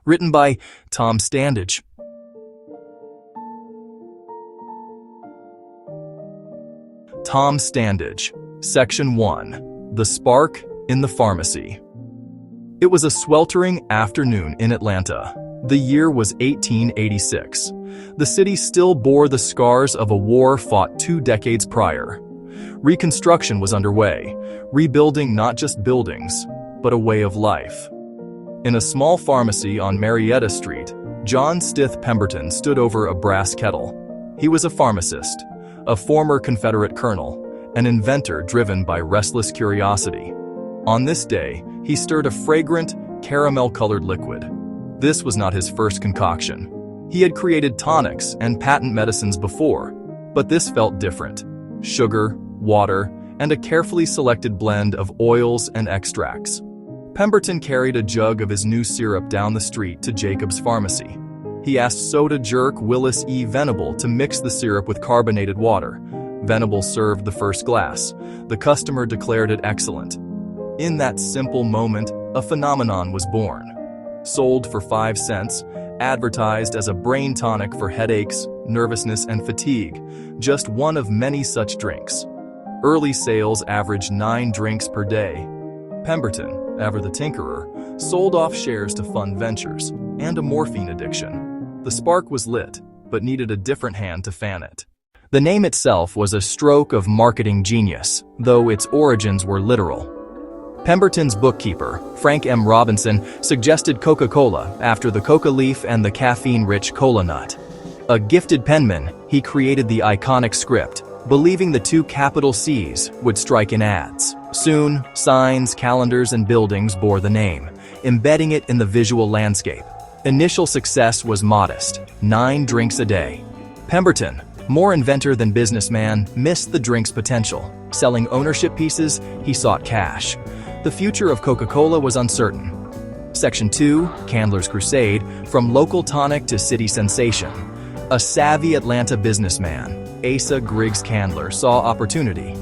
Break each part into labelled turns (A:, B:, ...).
A: Written by Tom Standage. Tom Standage. Section 1. The Spark in the Pharmacy. It was a sweltering afternoon in Atlanta. The year was 1886. The city still bore the scars of a war fought 2 decades prior. Reconstruction was underway, rebuilding not just buildings, but a way of life. In a small pharmacy on Marietta Street, John Stith Pemberton stood over a brass kettle. He was a pharmacist, a former Confederate colonel, an inventor driven by restless curiosity. On this day, he stirred a fragrant, caramel-colored liquid. This was not his first concoction. He had created tonics and patent medicines before, but this felt different. Sugar, water, and a carefully selected blend of oils and extracts. Pemberton carried a jug of his new syrup down the street to Jacob's Pharmacy. He asked soda jerk Willis E. Venable to mix the syrup with carbonated water. Venable served the first glass. The customer declared it excellent. In that simple moment, a phenomenon was born. Sold for 5 cents, advertised as a brain tonic for headaches, nervousness, and fatigue, just one of many such drinks. Early sales averaged 9 drinks per day. Pemberton, ever the tinkerer, sold off shares to fund ventures and a morphine addiction. The spark was lit, but needed a different hand to fan it. The name itself was a stroke of marketing genius, though its origins were literal. Pemberton's bookkeeper, Frank M. Robinson, suggested Coca-Cola after the coca leaf and the caffeine-rich cola nut. A gifted penman, he created the iconic script, believing the 2 capital C's would strike in ads. Soon, signs, calendars, and buildings bore the name, embedding it in the visual landscape. Initial success was modest, 9 drinks a day. Pemberton, more inventor than businessman, missed the drink's potential. Selling ownership pieces, he sought cash. The future of Coca-Cola was uncertain. Section 2, Candler's Crusade, from local tonic to city sensation. A savvy Atlanta businessman, Asa Griggs Candler, saw opportunity.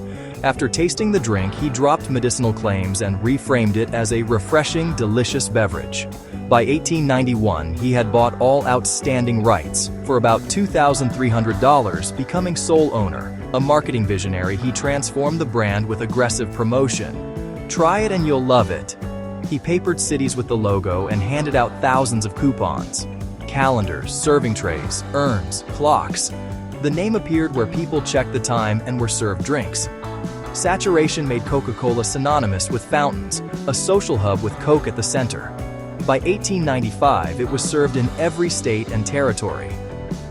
A: After tasting the drink, he dropped medicinal claims and reframed it as a refreshing, delicious beverage. By 1891, he had bought all outstanding rights for about $2,300, becoming sole owner. A marketing visionary, he transformed the brand with aggressive promotion. Try it and you'll love it. He papered cities with the logo and handed out thousands of coupons. Calendars, serving trays, urns, clocks. The name appeared where people checked the time and were served drinks. Saturation made Coca-Cola synonymous with fountains, a social hub with Coke at the center. By 1895, it was served in every state and territory.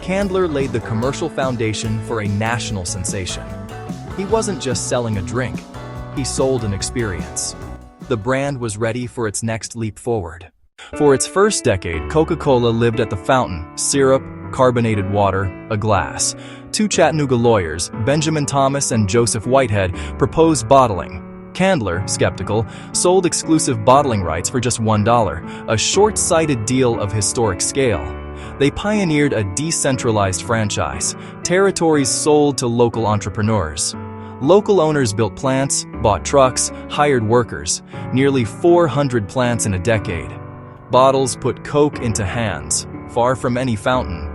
A: Candler laid the commercial foundation for a national sensation. He wasn't just selling a drink, he sold an experience. The brand was ready for its next leap forward. For its first decade, Coca-Cola lived at the fountain: syrup, carbonated water, a glass. 2 Chattanooga lawyers, Benjamin Thomas and Joseph Whitehead, proposed bottling. Candler, skeptical, sold exclusive bottling rights for just $1, a short-sighted deal of historic scale. They pioneered a decentralized franchise, territories sold to local entrepreneurs. Local owners built plants, bought trucks, hired workers, nearly 400 plants in a decade. Bottles put Coke into hands, far from any fountain.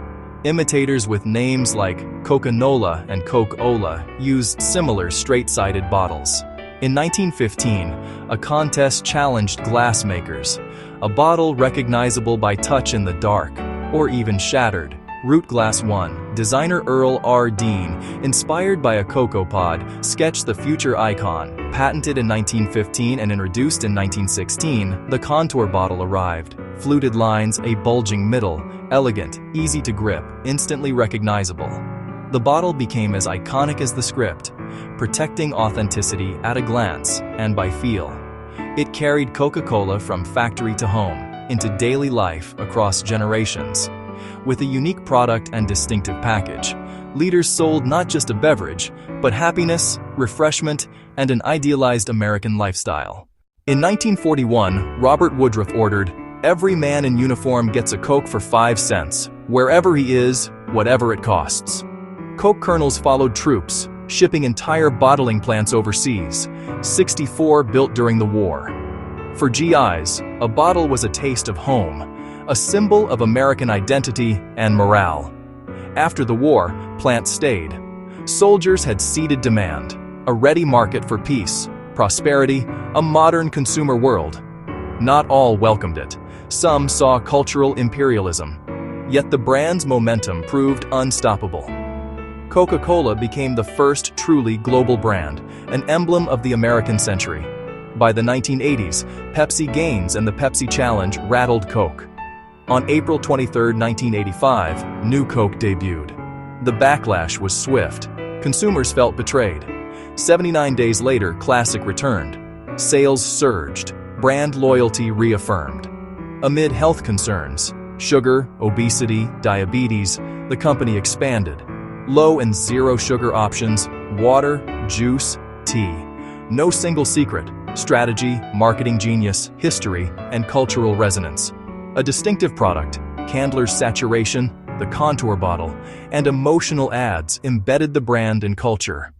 A: Imitators with names like Coca-Nola and Coke-Ola used similar straight-sided bottles. In 1915, a contest challenged glass makers. A bottle recognizable by touch in the dark, or even shattered. Root Glass 1, designer Earl R. Dean, inspired by a cocoa pod, sketched the future icon. Patented in 1915 and introduced in 1916, the contour bottle arrived. Fluted lines, a bulging middle, elegant, easy to grip, instantly recognizable. The bottle became as iconic as the script, protecting authenticity at a glance and by feel. It carried Coca-Cola from factory to home, into daily life across generations. With a unique product and distinctive package, leaders sold not just a beverage, but happiness, refreshment, and an idealized American lifestyle. In 1941, Robert Woodruff ordered, "Every man in uniform gets a Coke for 5 cents, wherever he is, whatever it costs." Coke colonels followed troops, shipping entire bottling plants overseas, 64 built during the war. For GIs, a bottle was a taste of home, a symbol of American identity and morale. After the war, plants stayed. Soldiers had ceded demand, a ready market for peace, prosperity, a modern consumer world. Not all welcomed it. Some saw cultural imperialism. Yet the brand's momentum proved unstoppable. Coca-Cola became the first truly global brand, an emblem of the American century. By the 1980s, Pepsi gains and the Pepsi Challenge rattled Coke. On April 23, 1985, New Coke debuted. The backlash was swift. Consumers felt betrayed. 79 days later, Classic returned. Sales surged. Brand loyalty reaffirmed. Amid health concerns, sugar, obesity, diabetes, the company expanded. Low and zero sugar options, water, juice, tea. No single secret. Strategy, marketing genius, history, and cultural resonance. A distinctive product, Candler's saturation, the contour bottle, and emotional ads embedded the brand in culture.